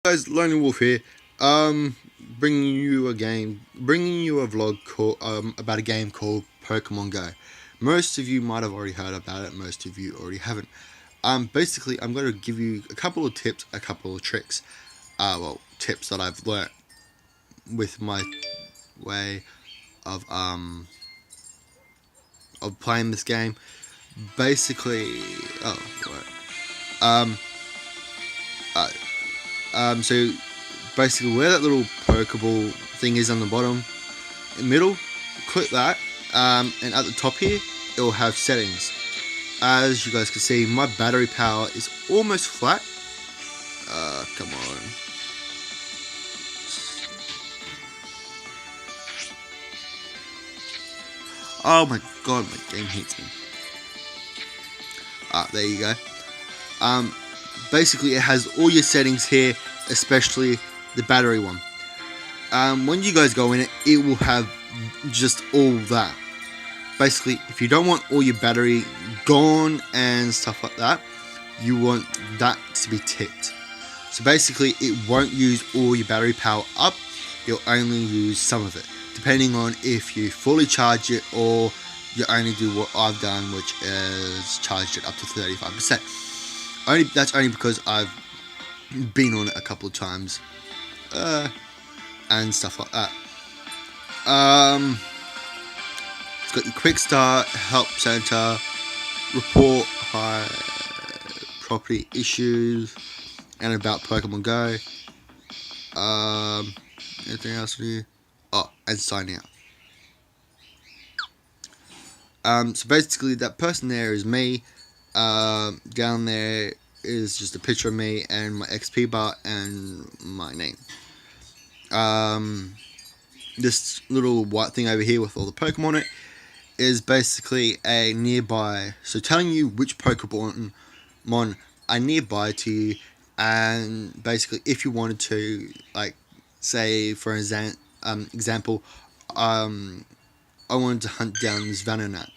Guys, Lonely Wolf here. Bringing you a vlog called about a game called Pokemon Go. Most of you might have already heard about it. Most of you already haven't. Basically, I'm going to give you a couple of tips, a couple of tricks. Tips that I've learnt with my way of playing this game. Basically, oh, right. So basically where that little Pokeball thing is on the bottom, in the middle, click that, and at the top here, it will have settings. As you guys can see, my battery power is almost flat. Come on. Oh my god, my game hates me. There you go. Basically it has all your settings here, especially the battery one. When you guys go in it, it will have just all that. Basically, if you don't want all your battery gone and stuff like that, you want that to be ticked. So basically, it won't use all your battery power up, it'll only use some of it, depending on if you fully charge it or you only do what I've done, which is charged it up to 35%. That's only because I've been on it a couple of times, and stuff like that. It's got your quick start, help center, report high property issues, and about Pokemon Go. Anything else for you? Oh, and sign out. So basically, that person there is me. Down there is just a picture of me and my XP bar and my name. This little white thing over here with all the Pokemon on it is basically a nearby, so telling you which Pokemon are nearby to you, and basically if you wanted to, like, say for example, I wanted to hunt down this Venonat.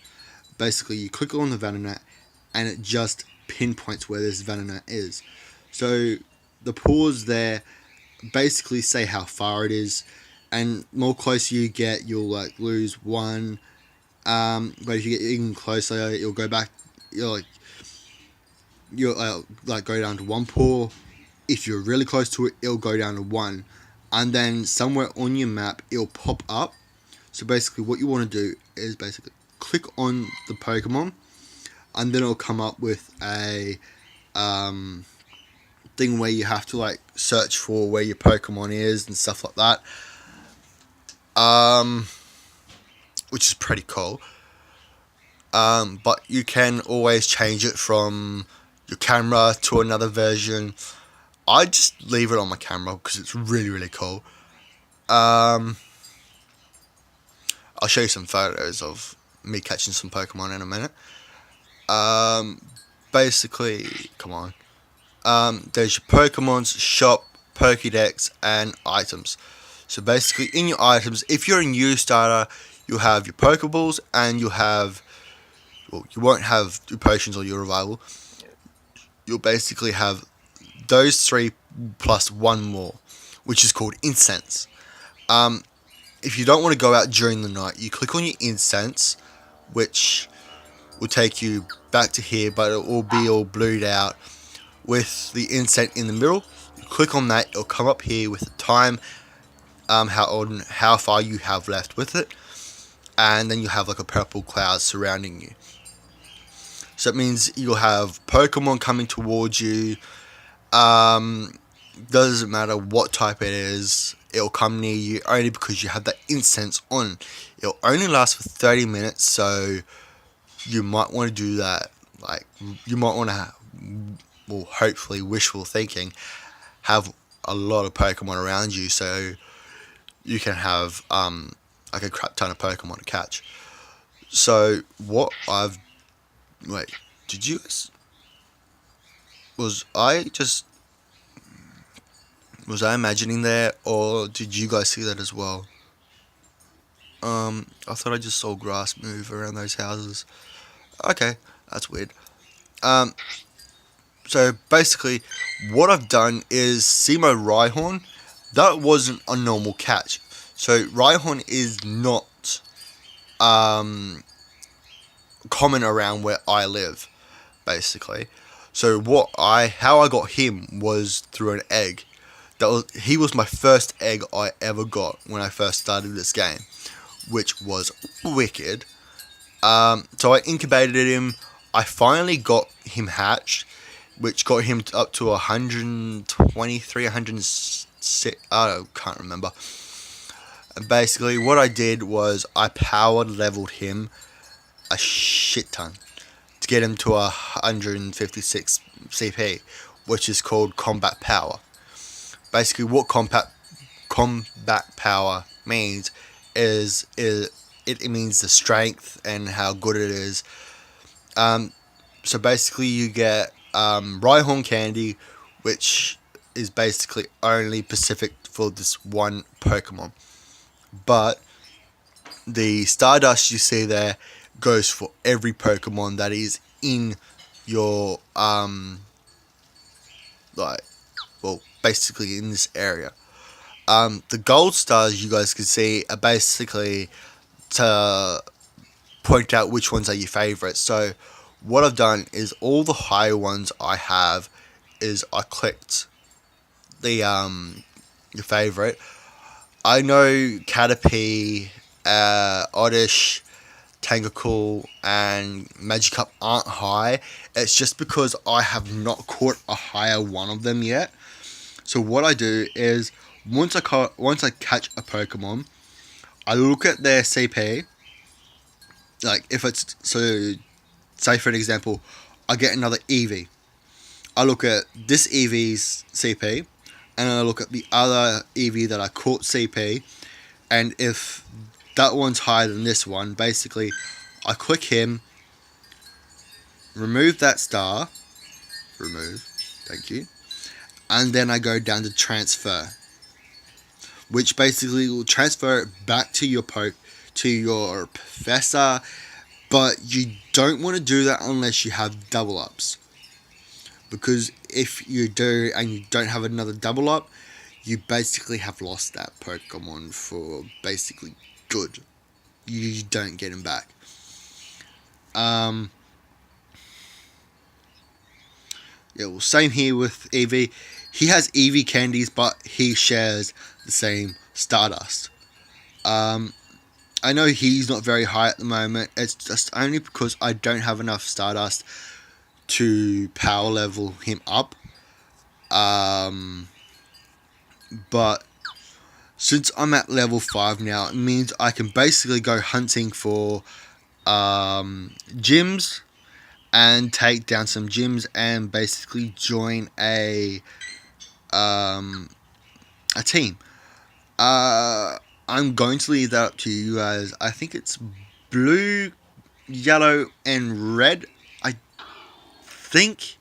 Basically, you click on the Venonat and it just pinpoints where this Venonat is. So the pause there basically say how far it is, and more closer you get, you'll like lose one. But if you get even closer, you'll go back. You'll go down to one paw. If you're really close to it, it'll go down to one, and then somewhere on your map it'll pop up. So basically, what you want to do is basically click on the Pokemon, and then it'll come up with a thing where you have to like search for where your Pokemon is and stuff like that. Which is pretty cool. But you can always change it from your camera to another version. I just leave it on my camera because it's really, really cool. I'll show you some photos of me catching some Pokemon in a minute. Basically, come on. There's your Pokemon's shop, Pokédex, and items. So basically, in your items, if you're a new starter, you'll have your Pokeballs, and you'll have, well, you won't have your potions or your revival. You'll basically have those three plus one more, which is called incense. If you don't want to go out during the night, you click on your incense, which will take you back to here, but it will be all blued out with the incense in the middle. You click on that, it'll come up here with the time, how far you have left with it, and then you have like a purple cloud surrounding you. So it means you'll have Pokemon coming towards you. Doesn't matter what type it is, it'll come near you only because you have that incense on. It'll only last for 30 minutes, so you might want to do that. Like, you might want to well, hopefully, wishful thinking, have a lot of Pokemon around you so you can have like a crap ton of Pokemon to catch. So what I've did you guys, was I imagining there, or did you guys see that as well? I thought I just saw grass move around those houses. Okay, that's weird. So basically, what I've done is Simo Rhyhorn. That wasn't a normal catch. So Rhyhorn is not common around where I live, basically. So how I got him was through an egg. He was my first egg I ever got when I first started this game, which was wicked. So I incubated him. I finally got him hatched, which got him up to 123, 106. I can't remember. And basically, what I did was I power leveled him a shit ton to get him to 156 CP, which is called combat power. Basically, what combat power means is it means the strength and how good it is. So basically, you get Rhyhorn candy, which is basically only specific for this one Pokemon. But the Stardust you see there goes for every Pokemon that is in your basically in this area. The gold stars you guys can see are basically to point out which ones are your favorites. So what I've done is all the higher ones I have is I clicked the your favorite. I know Caterpie, Oddish, Tangakul, and Magikarp aren't high. It's just because I have not caught a higher one of them yet. So what I do is once I catch a Pokemon, I look at their CP. Like if it's say for an example, I get another Eevee. I look at this Eevee's CP, and I look at the other Eevee that I caught CP, and if that one's higher than this one, basically, I click him, remove that star, thank you, and then I go down to transfer, which basically will transfer it back to your professor, but you don't want to do that unless you have double ups. Because if you do and you don't have another double up, you basically have lost that Pokemon for basically good. You don't get him back. Yeah, well, same here with Eevee. He has Eevee candies, but he shares the same Stardust. I know he's not very high at the moment. It's just only because I don't have enough Stardust to power level him up. But since I'm at level 5 now, it means I can basically go hunting for gyms and take down some gyms and basically join a team. I'm going to leave that up to you guys. I think it's blue, yellow, and red. I think.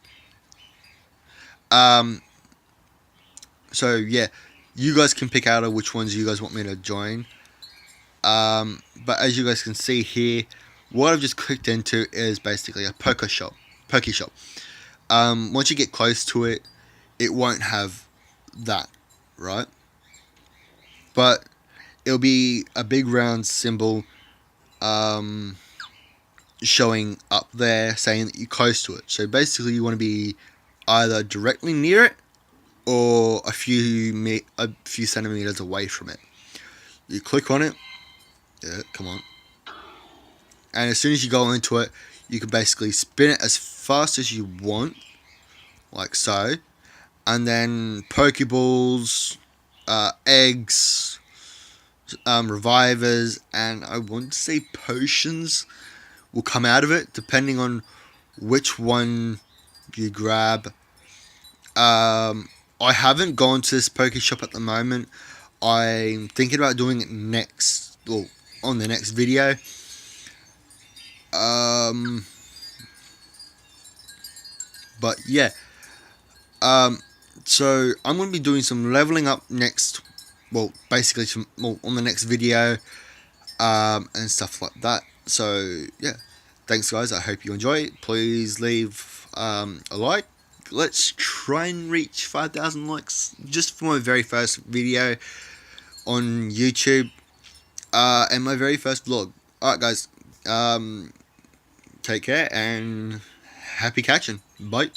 So yeah, you guys can pick out which ones you guys want me to join. But as you guys can see here, what I've just clicked into is basically a Poke Shop. Once you get close to it, it won't have that, right? But it'll be a big round symbol showing up there saying that you're close to it. So basically you want to be either directly near it or a few centimeters away from it. You click on it. Yeah, come on. And as soon as you go into it, you can basically spin it as fast as you want, like so. And then Pokeballs, eggs, revivers, and I want to say potions will come out of it, depending on which one you grab. I haven't gone to this Poke Shop at the moment. I'm thinking about doing it on the next video. But yeah. So I'm going to be doing some leveling up next. Well, basically on the next video. And stuff like that. So yeah. Thanks guys. I hope you enjoy it. Please leave a like. let's try and reach 5,000 likes just for my very first video on YouTube, and my very first vlog. Alright guys, take care and happy catching. Bye.